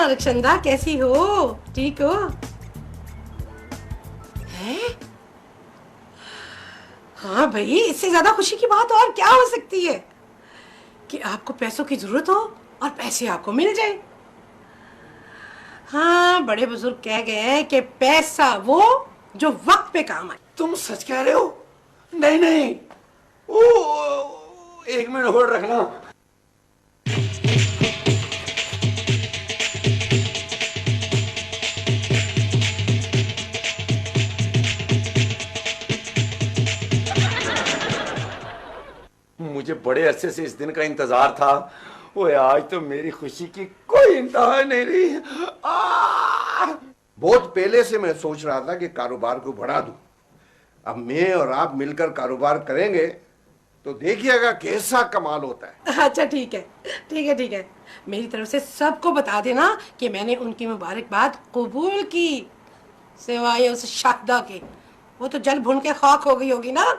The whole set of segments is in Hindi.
हाँ रक्षंदा, कैसी हो? ठीक हो? हैं? हाँ भाई, इससे ज्यादा खुशी की बात और क्या हो सकती है कि आपको पैसों की जरूरत हो और पैसे आपको मिल जाए। हाँ, बड़े बुजुर्ग कह गए हैं कि पैसा वो जो वक्त पे काम आए। तुम सच कह रहे हो? नहीं नहीं, ओ, एक मिनट होल्ड रखना। मुझे बड़े अरसे से इस दिन का इंतजार था। ओए आज तो मेरी खुशी की कोई इंतहा नहीं रही। बहुत पहले से मैं सोच रहा था कि कारोबार को बढ़ा दूं। अब मैं और आप मिलकर कारोबार करेंगे तो देखिएगा कैसा कमाल होता है। अच्छा ठीक है, ठीक है, ठीक है। मेरी तरफ से सबको बता देना कि मैंने उनकी मुबारकबाद कबूल की, सिवाय उस शाहिदा के। वो तो जल भुन के खाक हो गई होगी ना।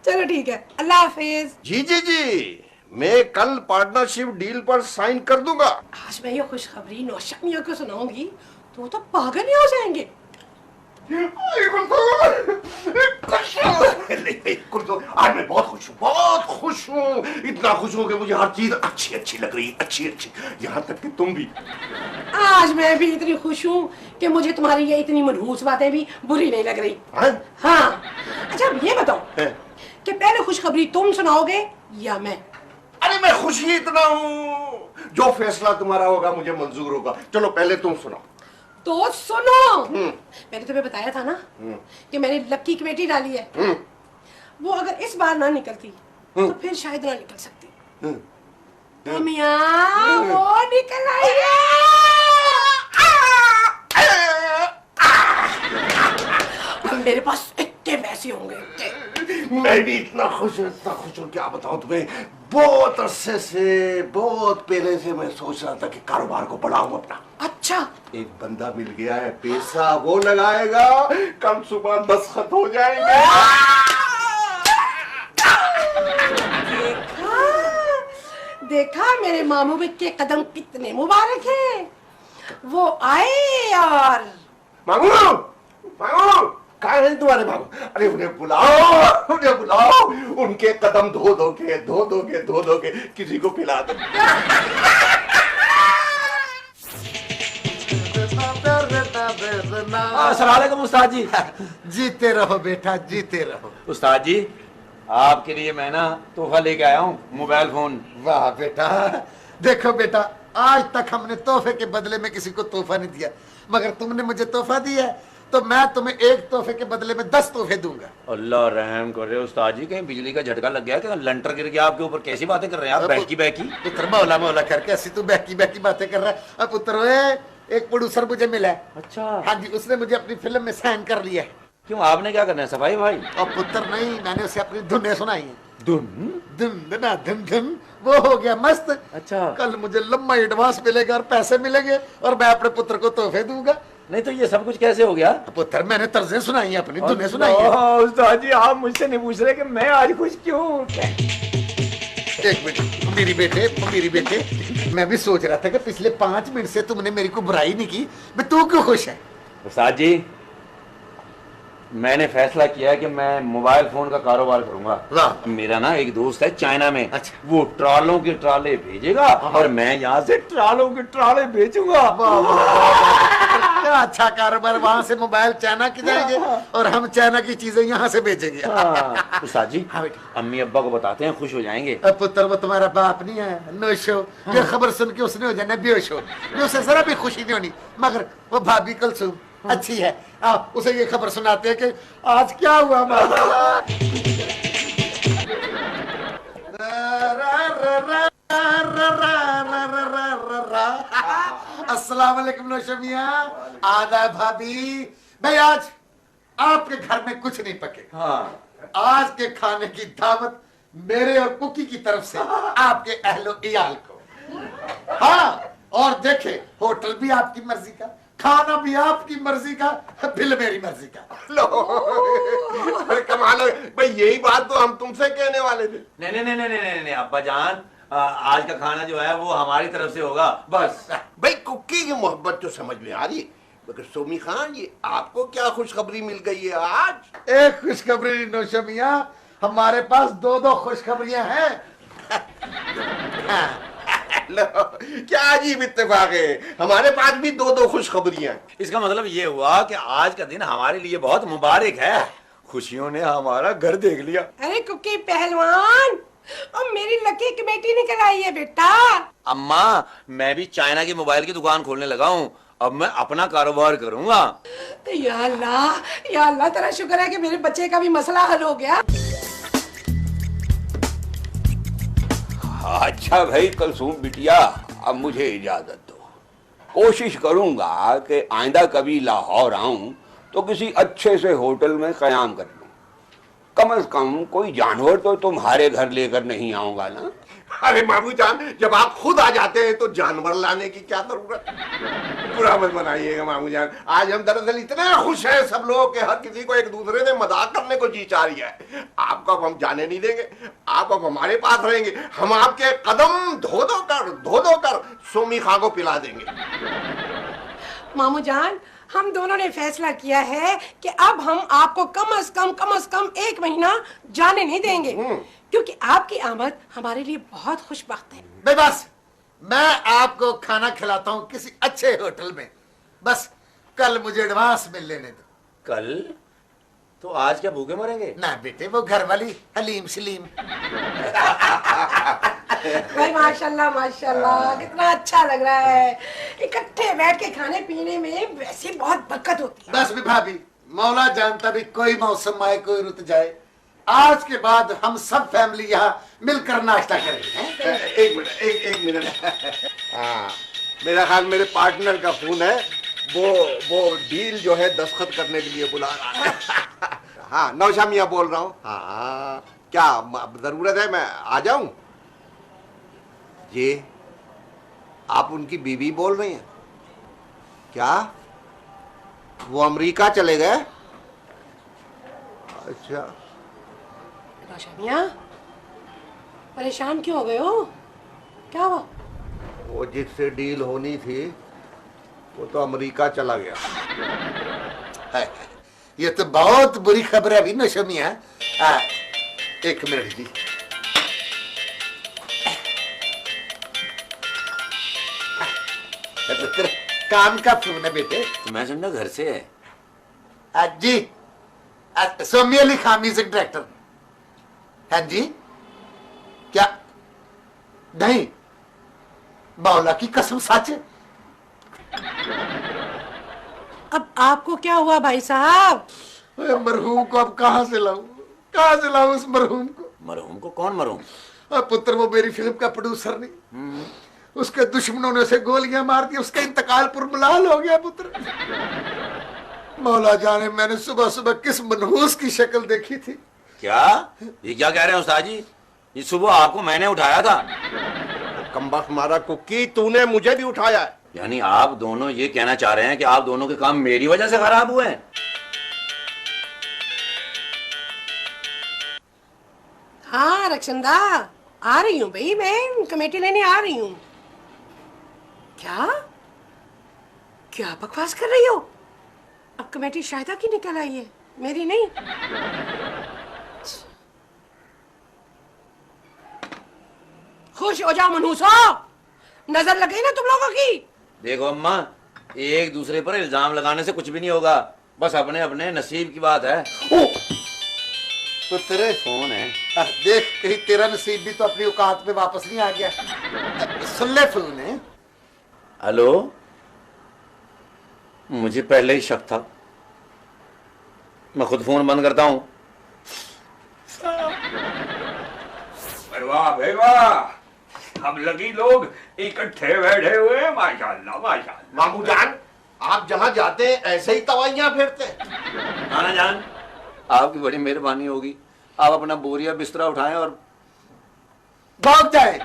चलो ठीक है, अल्लाह हाफिज। जी जी जी, मैं कल पार्टनरशिप डील पर साइन कर दूंगा। आज मैं ये खुशखबरी नौशा मियां को सुनाऊंगी तो वो तो पागल ही हो जाएंगे। आज मैं बहुत खुश हूँ, बहुत खुश हूँ। इतना खुश हूँ कि मुझे हर चीज अच्छी अच्छी लग रही है, अच्छी अच्छी, यहाँ तक कि तुम भी। आज मैं भी इतनी खुश हूँ कि मुझे तुम्हारी ये इतनी मनहूस बातें भी बुरी नहीं लग रही। हाँ, अच्छा अब ये बताओ कि पहले खुशखबरी तुम सुनाओगे या मैं? अरे मैं खुश ही इतना हूँ, जो फैसला तुम्हारा होगा मुझे मंजूर होगा। चलो पहले तुम सुनाओ। तो सुनो, मैंने तुम्हें बताया था ना कि मैंने लक्की कमेटी डाली है। वो अगर इस बार ना निकलती तो फिर शायद ना निकल सकती। तो मियां वो निकल आई है। अब मेरे पास इतने पैसे होंगे, इतने। मैं भी इतना खुश हूँ, क्या बताऊं तुम्हें। बहुत अरसे से, बहुत पहले से मैं सोच रहा था कि कारोबार को बढ़ाऊं अपना। अच्छा, एक बंदा मिल गया है, पैसा वो लगाएगा, कल सुबह दस्तखत हो जाएंगे। देखा मेरे मामू के कदम कितने मुबारक हैं। वो आए और मामू, मामू, कहाँ हैं तुम्हारे मामू? अरे उन्हें बुलाओ, उन्हें बुलाओ। उनके कदम धो दोगे, किसी को पिला दो। अस्सलाम वालेकुम उस्ताद जी। जीते रहो बेटा, जीते रहो। उस्ताद जी, आपके लिए मैं ना तोहफा लेके आया हूँ, मोबाइल फोन। वाह बेटा, देखो बेटा, आज तक हमने तोहफे के बदले में किसी को तोहफा नहीं दिया, मगर तुमने मुझे तोहफा दिया तो मैं तुम्हें एक तोहफे के बदले में 10 तोहफे दूंगा। अल्लाह रहम करे उस्ताद जी, कहीं बिजली का झटका लग गया कि लंटर गिर गया आपके ऊपर? कैसी बातें कर रहे हैं आप? बहकी बहकी पुत्र, मौला मौला करके ऐसी तू बहकी बहकी बातें कर रहा है। अब पुत्र, एक प्रोड्यूसर मुझे मिला है। अच्छा, हाँ जी, उसने मुझे अपनी फिल्म में साइन कर लिया है। क्यों, आपने क्या करना है? सफाई भाई? और पुत्र नहीं, मैंने उसे अपनी धुनें सुनाई है। धुन धुन धुना धुन धुन, वो हो गया मस्त। अच्छा, कल मुझे लंबा एडवांस मिलेगा और पैसे मिलेंगे और मैं अपने पुत्र को तोहफे दूंगा। नहीं तो ये सब कुछ कैसे हो गया? पुत्र, मैंने तर्जें सुनाई है, अपनी धुनें सुनाई है। उस्ताद जी, आप मुझसे नहीं पूछ रहे कि मैं आज खुश क्यों? एक मिनट मेरी बेटे, मैं भी सोच रहा था कि पिछले 5 मिनट से तुमने मेरी को बुराई नहीं की, मैं तू क्यों खुश है? उस्ताद जी, मैंने फैसला किया है कि मैं मोबाइल फोन का कारोबार करूंगा। वाह। मेरा ना एक दोस्त है चाइना में। अच्छा। वो ट्रालों के ट्राले भेजेगा और मैं यहाँ से ट्रालों के ट्राले भेजूंगा। क्या अच्छा कारोबार, वहाँ से मोबाइल चाइना की जाएंगे और हम चाइना की चीजें यहाँ से भेजेंगे। उस्ताद जी, हाँ बेटा, अम्मी अब्बा को बताते हैं, खुश हो जाएंगे। अब पुत्र, वो तुम्हारा बाप नहीं है, नोशो। ये खबर सुन के उसने हो जाना बेहोश हो, उसे जरा भी खुशी नहीं होनी। मगर वो भाभी कुलसुम अच्छी है, आप उसे ये खबर सुनाते हैं कि आज क्या हुआ। अस्सलाम वालेकुम नौशा मियां, आदाब भाभी। भाई आज आपके घर में कुछ नहीं पकेगा। हाँ। आज के खाने की दावत मेरे और कुकी की तरफ से आपके अहलो इयाल को। हाँ, और देखे, होटल भी आपकी मर्जी का, खाना भी आपकी मर्जी का, बिल मेरी मर्जी का। लो, अरे कमाल है भाई, यही बात तो हम तुमसे कहने वाले थे। नहीं नहीं नहीं नहीं नहीं नहीं अब्बा जान, आज का खाना जो है वो हमारी तरफ से होगा बस। भाई कुकी की मोहब्बत तो समझ में आ रही है, मगर सोमी खान ये आपको क्या खुशखबरी मिल गई है आज? एक खुशखबरी नौशा मियां, हमारे पास दो खुशखबरियां हैं। लो, क्या अजीब इत्तेफाक है, हमारे पास भी दो खुशखबरियां। इसका मतलब ये हुआ कि आज का दिन हमारे लिए बहुत मुबारक है। खुशियों ने हमारा घर देख लिया। अरे कुकी पहलवान, और मेरी लकी कमेटी निकल आई है बेटा। अम्मा, मैं भी चाइना की मोबाइल की दुकान खोलने लगा हूँ। अब मैं अपना कारोबार करूंगा। या अल्लाह तेरा शुक्र है कि मेरे बच्चे का भी मसला हल हो गया। अच्छा भाई कलसूम बिटिया, अब मुझे इजाजत दो। कोशिश करूंगा कि आइंदा कभी लाहौर आऊं तो किसी अच्छे से होटल में कयाम कर लूं। कम से कम कोई जानवर तो तुम्हारे घर लेकर नहीं आऊंगा ना। अरे मामू जान, जब आप खुद आ जाते हैं तो जानवर लाने की क्या जरूरत? बुरा मत बनाइएगा मामू जान, आज हम दरअसल इतने खुश हैं सब लोग कि हर किसी को एक दूसरे से मजाक करने को जी चाह रही है। आपको अब हम जाने नहीं देंगे, आप अब हमारे पास रहेंगे। हम आपके कदम धो धो कर सोमी खां को पिला देंगे। मामू जान, हम दोनों ने फैसला किया है कि अब हम आपको कम से कम 1 महीना जाने नहीं देंगे, क्योंकि आपकी आमद हमारे लिए बहुत खुशबख्त है। भाई बस, मैं आपको खाना खिलाता हूँ किसी अच्छे होटल में। बस कल मुझे एडवांस मिल लेने दो। कल? तो आज क्या भूखे मरेंगे? ना बेटे, वो घर वाली हलीम सलीम। भाई माशाल्लाह कितना अच्छा लग रहा है। इकट्ठे बैठ के खाने पीने में वैसे बहुत बरकत होती है। बस भी भाभी, मौला जानता भी कोई मौसम आए कोई रुत जाए, आज के बाद हम सब फैमिली यहाँ मिलकर नाश्ता करेंगे। एक मिनट हाँ, मेरा ख्याल मेरे पार्टनर का फोन है, वो डील जो है दस्तखत करने के लिए बुला रहा है। हाँ, नौशा मियां बोल रहा हूँ। हाँ, क्या जरूरत है मैं आ जाऊं? ये आप उनकी बीवी बोल रही हैं क्या? वो अमेरिका चले गए? अच्छा। मियां, परेशान क्यों हो गए हो? क्या हुआ? वो जिससे डील होनी थी वो तो अमेरिका चला गया। ये तो बहुत बुरी खबर है अभी नौशा मियां। एक मिनट जी। तेरे काम का फोन है बेटे। मैं समझा घर से है। जी, सोमी अली खान म्यूजिक डायरेक्टर। हाँ जी, क्या? नहीं, मौला की कसम सच। अब आपको क्या हुआ भाई साहब? मरहूम को अब कहाँ से लाऊं उस मरहूम को? मरहूम को? कौन मरहूम? पुत्र, वो मेरी फिल्म का प्रोड्यूसर नहीं, उसके दुश्मनों ने उसे गोलियां मार दी, उसका इंतकाल पुरमलाल हो गया पुत्र। मौला जाने मैंने सुबह सुबह किस मनहूस की शक्ल देखी थी। क्या? ये क्या कह रहे हैं उस्ताद जी? ये सुबह आपको मैंने उठाया था। कमबख्त मारा कुकी, तूने मुझे भी उठाया है। यानी आप दोनों ये कहना चाह रहे हैं कि आप दोनों के काम मेरी वजह से खराब हुए हैं? हाँ रक्षंदा, आ रही हूँ भाई, मैं कमेटी लेने आ रही हूँ। क्या क्या बकवास कर रही हो? अब कमेटी शाहिदा की निकल आई है, मेरी नहीं। खुश हो जाओ मनहूसो, नजर लग गई ना तुम लोगों की। देखो अम्मा, एक दूसरे पर इल्जाम लगाने से कुछ भी नहीं होगा, बस अपने अपने नसीब की बात है। तो तेरे फोन है। देख, कहीं तेरा नसीब भी तो अपनी औकात में वापस नहीं आ गया। सुन ले फोन है। हेलो, मुझे पहले ही शक था, मैं खुद फोन बंद करता हूँ। वाह भाई वाह, हम लगी लोग इकट्ठे बैठे हुए हैं, माशाल्लाह माशाल्लाह। मामू जान, आप जहाँ जाते हैं ऐसे ही तवाइयां फेरते हैं। नाना जान, आपकी बड़ी मेहरबानी होगी, आप अपना बोरिया बिस्तरा उठाएं और भाग जाए।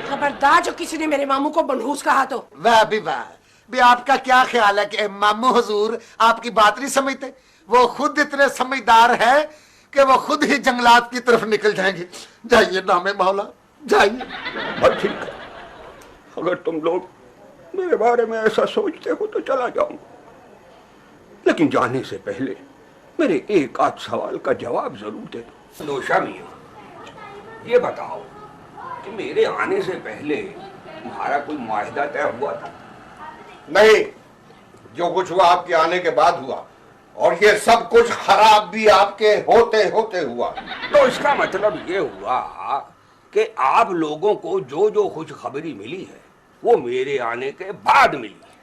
खबरदार जो किसी ने मेरे मामू को मनहूस कहा तो। वाह भी आपका क्या ख्याल है कि मामू हुजूर आपकी बात नहीं समझते? वो खुद इतने समझदार है कि वो खुद ही जंगलात की तरफ निकल जाएंगे। जाइए नामे मौला, जाइए। बस ठीक है, अगर तुम लोग मेरे बारे में ऐसा सोचते हो तो चला जाऊंगा, लेकिन जाने से पहले मेरे एक आध सवाल का जवाब जरूर दे दो। नौशा मियां, ये बताओ कि मेरे आने से पहले तुम्हारा कोई मुआहदा तय हुआ था? नहीं, जो कुछ हुआ आपके आने के बाद हुआ, और ये सब कुछ खराब भी आपके होते होते हुआ। तो इसका मतलब ये हुआ कि आप लोगों को जो जो खुशखबरी मिली है वो मेरे आने के बाद मिली है।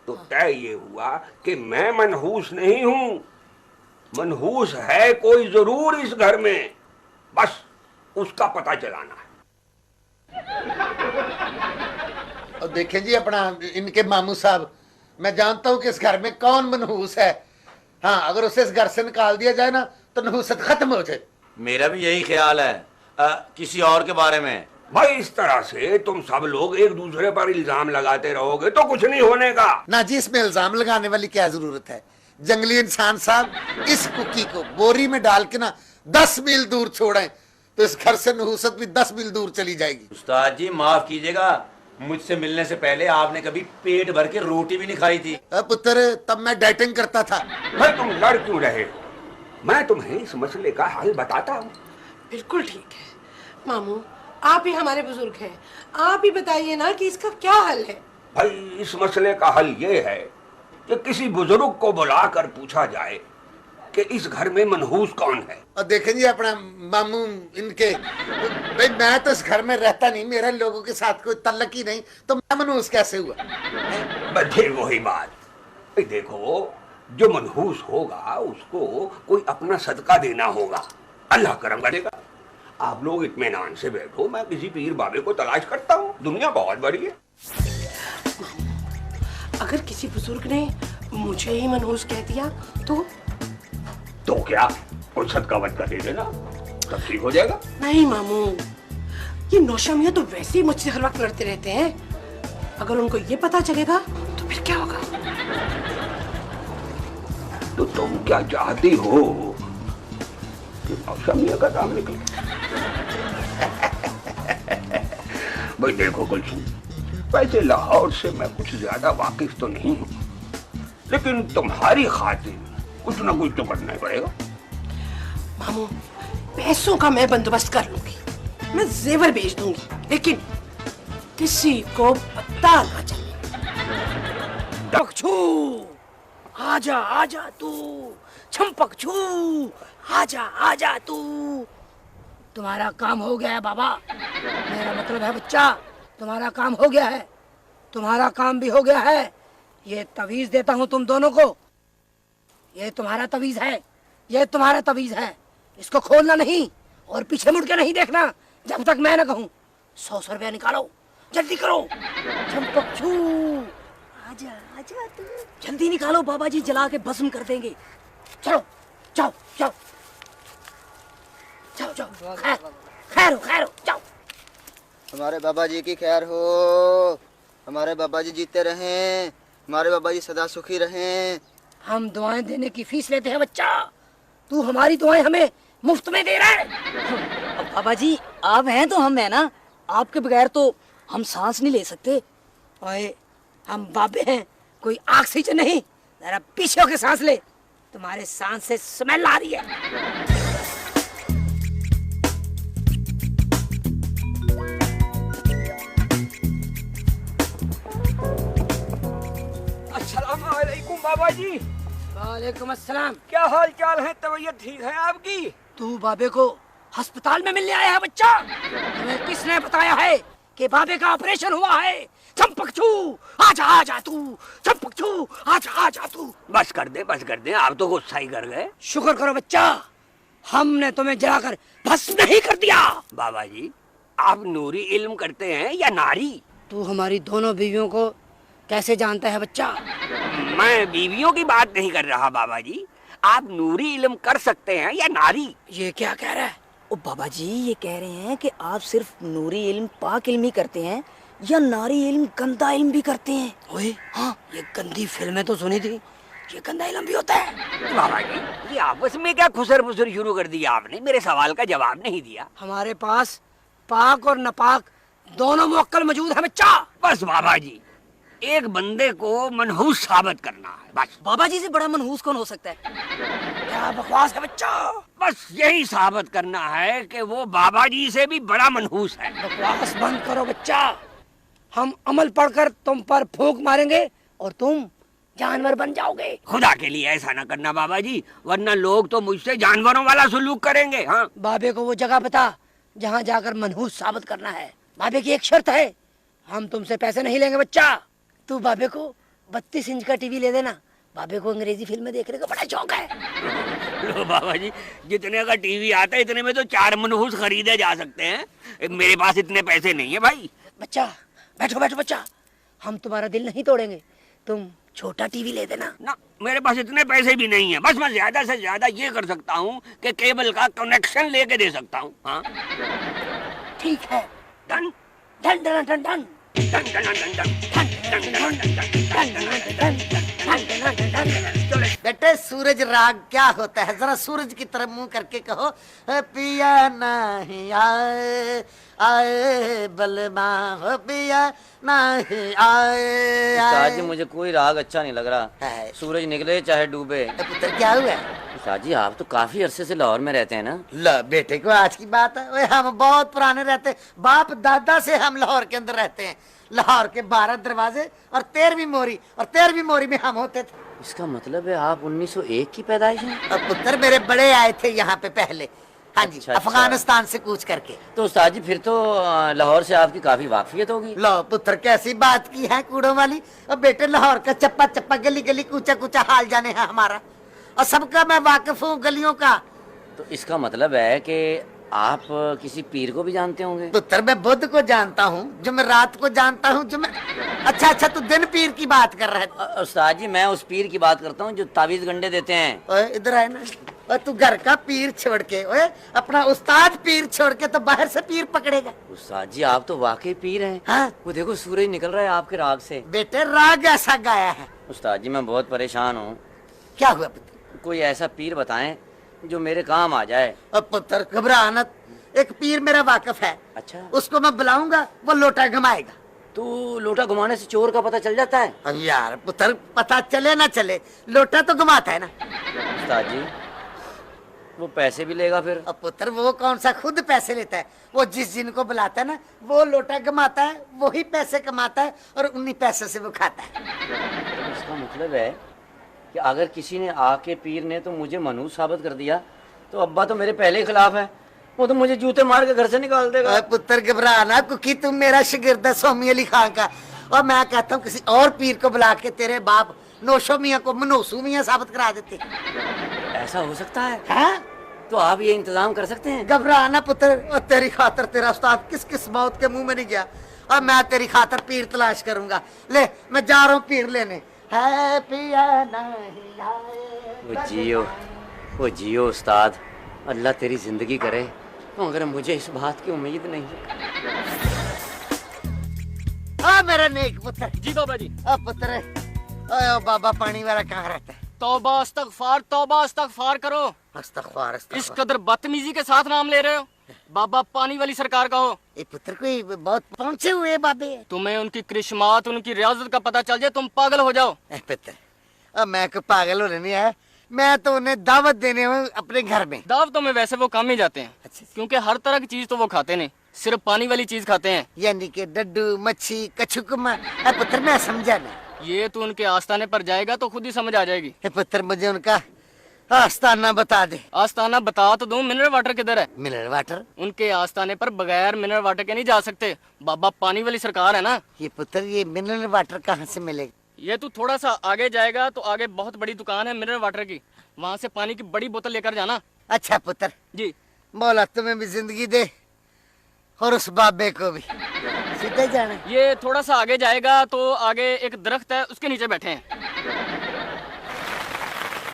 तो तय ये हुआ कि मैं मनहूस नहीं हूं, मनहूस है कोई जरूर इस घर में, बस उसका पता चलाना है। और देखें जी अपना इनके मामू साहब, मैं जानता हूं कि इस घर में कौन मनहूस है। हाँ, अगर उसे इस घर से निकाल दिया जाए ना तो नहूसत खत्म हो जाए। मेरा भी यही ख्याल है। किसी और के बारे में भाई इस तरह से तुम सब लोग एक दूसरे पर इल्जाम लगाते रहोगे तो कुछ नहीं होने का। ना जी, इसमें इल्जाम लगाने वाली क्या जरूरत है। जंगली इंसान साहब, इस कुकी को बोरी में डाल के ना 10 मील दूर छोड़ें तो इस घर से नहूसत भी 10 मील दूर चली जाएगी। उस्ताद जी माफ कीजिएगा, मुझसे मिलने से पहले आपने कभी पेट भर के रोटी भी नहीं खाई थी। पुत्र, तब मैं डाइटिंग करता था। भाई तुम लड़ क्यों रहे हो? मैं तुम्हें इस मसले का हल बताता हूँ। बिल्कुल ठीक है मामू, आप ही हमारे बुजुर्ग हैं, आप ही बताइए ना कि इसका क्या हल है। भाई इस मसले का हल ये है कि किसी बुजुर्ग को बुलाकर पूछा जाए कि इस घर में मनहूस कौन है। और देखें जी अपना मामू इनके, भाई मैं तो इस घर में रहता नहीं, मेरा लोगों के साथ कोई तल्लक ही नहीं, तो मैं मनहूस कैसे हुआ? बस फिर वही बात। भाई देखो, जो मनहूस होगा उसको कोई अपना सदका देना होगा, अल्लाह करम करेगा। आप लोग इत्मीनान से बैठो, मैं किसी पीर बाबे को तलाश करता हूँ, दुनिया बहुत बड़ी है। अगर किसी बुजुर्ग ने मुझे ही मनहूस कह दिया तो क्या कोई सदका वदका दे देना, तब ठीक हो जाएगा। नहीं मामू, ये नौशा मियां तो वैसे ही मुझसे हर वक्त लड़ते रहते हैं, अगर उनको ये पता चलेगा तो फिर क्या होगा? तो तुम क्या चाहती हो कि नौशा मियां का काम निकले? भाई देखो कुलसुम, वैसे लाहौर से मैं कुछ ज्यादा वाकिफ तो नहीं हूँ, लेकिन तुम्हारी खातिर कुछ ना कुछ तो करना ही पड़ेगा। मामू, पैसों का मैं बंदोबस्त कर लूंगी, मैं जेवर बेच दूंगी, लेकिन किसी को पता ना चले। पक्षू आजा आजा तू, छमपक्षू आजा आजा तू। तुम्हारा काम हो गया है बाबा, मेरा मतलब है बच्चा, तुम्हारा काम हो गया है, तुम्हारा काम भी हो गया है। ये तवीज देता हूँ तुम दोनों को, ये तुम्हारा तवीज है, ये तुम्हारा तवीज है, इसको खोलना नहीं और पीछे मुड़ के नहीं देखना जब तक मैं न कहूँ। 100 रुपया निकालो, जल्दी करो। छमपक्षू आजा आजा तू, जल्दी निकालो, बाबा जी जला के भस्म कर देंगे। चलो जाओ जाओ जाओ जाओ, खैर हो जाओ। हमारे बाबा जी की खैर हो, हमारे बाबा जी जीते रहें, हमारे बाबा जी सदा सुखी रहें। हम दुआएं देने की फीस लेते हैं बच्चा, तू हमारी दुआएं हमें मुफ्त में दे रहा है। बाबा जी आप हैं तो हम है ना, आपके बगैर तो हम सांस नहीं ले सकते। ओए, हम बाबे हैं, कोई ऑक्सीजन नहीं, जरा पीछे होके सांस ले, तुम्हारे सांस से स्मेल आ रही है। अस्सलाम वालेकुम बाबा जी। वालेकुम अस्सलाम। क्या हाल चाल है, तबीयत ठीक है आपकी? तू बाबे को अस्पताल में मिलने आया है बच्चा? तुम्हें किसने बताया है कि बाबे का ऑपरेशन हुआ है? चंपकचू आजा आजा तू, चंपकचू आजा आजा तू। बस कर दे, आप तो गुस्सा ही कर गए। शुक्र करो बच्चा, हमने तुम्हें जलाकर भस्म नहीं कर दिया। बाबा जी आप नूरी इल्म करते हैं या नारी? तू हमारी दोनों बीवियों को कैसे जानता है बच्चा? मैं बीवियों की बात नहीं कर रहा बाबा जी, आप नूरी इल्म कर सकते हैं या नारी? ये क्या कह रहा है? ओ बाबा जी ये कह रहे हैं कि आप सिर्फ नूरी इल्म पाक इल्म ही करते हैं या नारी इल्म गंदा इल्म भी करते हैं? ओए हाँ, ये गंदी फिल्में तो सुनी थी, ये गंदा इल्म भी होता है। बाबा जी ये आपस में क्या खुसर फुसर शुरू कर दिया आपने, मेरे सवाल का जवाब नहीं दिया। हमारे पास पाक और नापाक दोनों मुअक्कल मौजूद है बच्चा। बस बाबा जी, एक बंदे को मनहूस साबित करना है बस। बाबा जी से बड़ा मनहूस कौन हो सकता है? क्या बकवास है बच्चा। बस यही साबित करना है कि वो बाबा जी से भी बड़ा मनहूस है। बकवास बंद करो बच्चा। हम अमल पढ़कर तुम पर फूंक मारेंगे और तुम जानवर बन जाओगे। खुदा के लिए ऐसा ना करना बाबा जी, वरना लोग तो मुझसे जानवरों वाला सलूक करेंगे। हाँ, बाबे को वो जगह बता जहाँ जाकर मनहूस साबित करना है। बाबे की एक शर्त है, हम तुमसे पैसे नहीं लेंगे बच्चा। तू बाबे को 32 इंच का टीवी ले देना। बाबे को अंग्रेजी फिल्में देखने का बड़ा शौक है। लो बाबा जी, जितने का टीवी आता है इतने में तो 4 मनहूस खरीदे जा सकते हैं। मेरे पास इतने पैसे नहीं है भाई। बच्चा बैठो बैठो बच्चा, हम तुम्हारा दिल नहीं तोड़ेंगे, तुम छोटा टीवी ले देना। ना, मेरे पास इतने पैसे भी नहीं है। बस मैं ज्यादा से ज्यादा ये कर सकता हूँ कि केबल का कनेक्शन लेके दे सकता हूँ। हाँ ठीक है, done done done done done done done done done. बेटे सूरज राग क्या होता है, जरा सूरज की तरफ मुंह करके कहो, पिया नहीं आए आए बलमा हो, पिया नहीं आए उस्ताद जी आए। मुझे कोई राग अच्छा नहीं लग रहा। है। सूरज निकले चाहे डूबे। पुत्र क्या हुआ? उस्ताद जी आप तो काफी अरसे से लाहौर में रहते हैं ना? ला बेटे को आज की बात है, ओए हम बहुत पुराने रहते, बाप दादा से हम लाहौर के अंदर रहते हैं। लाहौर के 12 दरवाजे और 13वीं मोरी, और 13वीं मोरी में हम होते थे। इसका मतलब है आप 1901 की पैदाइश हैं? और पुत्र मेरे बड़े आए थे यहाँ पे पहले। हाँ जी, अच्छा, अच्छा। अफगानिस्तान से कूच करके। तो उस्ताद जी फिर तो लाहौर से आपकी काफी वाकफियत होगी। लो पुत्र कैसी बात की है कूड़ों वाली। और बेटे लाहौर का चप्पा चप्पा गली गली कूचा कूचा हाल जाने है हमारा, और सबका मैं वाकिफ हूँ गलियों का। तो इसका मतलब है कि आप किसी पीर को भी जानते होंगे? पुत्र मैं बुद्ध को जानता हूँ, जो मैं रात को जानता हूँ, जो मैं अच्छा अच्छा तू दिन पीर की बात कर रहा है। उस्ताद जी मैं उस पीर की बात करता हूँ जो तावीज गंडे देते हैं। ओए इधर आए ना, और तू घर का पीर छोड़ के, ओए अपना उस्ताद पीर छोड़ के तो बाहर से पीर पकड़ेगा। उस्ताद जी आप तो वाकई पीर हैं। हाँ? वो देखो सूरज निकल रहा है आपके राग से। बेटे राग ऐसा गाया है। उस्ताद जी मैं बहुत परेशान हूँ, क्या हुआ पुत्र? कोई ऐसा पीर बताएं जो मेरे काम आ जाए। अब पुत्र घबरा मत, एक पीर मेरा वाकिफ है। अच्छा, उसको मैं बुलाऊंगा, वो लोटा घुमाएगा। तो लोटा घुमाने से चोर का पता चल जाता है? अब यार पुत्र पता चले ना चले, लोटा तो घुमाता है ना। उस्ताद जी वो पैसे भी लेगा फिर? अब पुत्र वो कौन सा खुद पैसे लेता है, वो जिस जिनको बुलाता है ना वो लोटा घुमाता है, वही पैसे कमाता है और उन्हीं पैसे से वो खाता है। तो इसका मतलब है कि अगर किसी ने आके पीर ने तो मुझे मनहूस साबित कर दिया तो अब्बा तो मेरे पहले खिलाफ है, वो तो मुझे जूते मार के घर से निकाल देगा। ओए पुत्र घबरा ना, क्योंकि तुम मेरा शागिर्द है सोमी अली खान का, और मैं कहता हूँ किसी और पीर को बुला के तेरे बाप नौशो मियाँ को मनोसू मियाँ साबित करा देते। ऐसा हो सकता है? हाँ? तो आप ये इंतजाम कर सकते हैं? घबरा ना पुत्र, और तेरी खातर तेरा उस्ताद किस किस मौत के मुंह में नहीं गया, और मैं तेरी खातर पीर तलाश करूंगा। ले मैं जा रहा हूँ पीर लेने। है पिया नहीं आए। वो जियो उस्ताद, अल्लाह तेरी जिंदगी करे, मगर मुझे इस बात की उम्मीद नहीं है। हाँ मेरा नेक पुत्र। जी बाबा जी। अब पुत्र ओए ओ बाबा पानी वाला कहाँ रहता है? तौबा इस्तगफार करो। अस्तगफार इस अस्तगफार। कदर बदतमीजी के साथ नाम ले रहे हो। बाबा पानी वाली सरकार का हो। ये पुत्र कोई बहुत पहुंचे हुए बाबे हैं। तुम्हें उनकी करिश्मात उनकी रियाजत का पता चल जाए तुम पागल हो जाओ। ए पुत्र, अब मैं को पागल होने नहीं आया, मैं तो उन्हें दावत देने हूँ अपने घर में। दावतों में वैसे वो कम ही जाते हैं, अच्छा। क्योंकि हर तरह की चीज तो वो खाते नहीं, सिर्फ पानी वाली चीज खाते हैं। यानी कि डड्डू मच्छी कछुकुमा। ए पुत्र मैं समझा ना। ये तो उनके आस्थाने पर जाएगा तो खुद ही समझ आ जाएगी। ए पुत्र मुझे उनका आस्थाना बता दे। आस्थाना बता तो दूं, मिनरल वाटर किधर है? Mineral water? उनके आस्थाने पर बगैर मिनरल वाटर के नहीं जा सकते। बाबा पानी वाली सरकार है ना। ये पुत्र ये मिनरल वाटर कहाँ से मिलेगा? ये तू थोड़ा सा आगे जाएगा तो आगे बहुत बड़ी दुकान है मिनरल वाटर की, वहाँ से पानी की बड़ी बोतल लेकर जाना। अच्छा पुत्र, जी। मौला तुम्हें भी जिंदगी दे और उस बाबे को भी। सीधे जाना है। ये थोड़ा सा आगे जाएगा तो आगे एक दरख्त है, उसके नीचे बैठे हैं।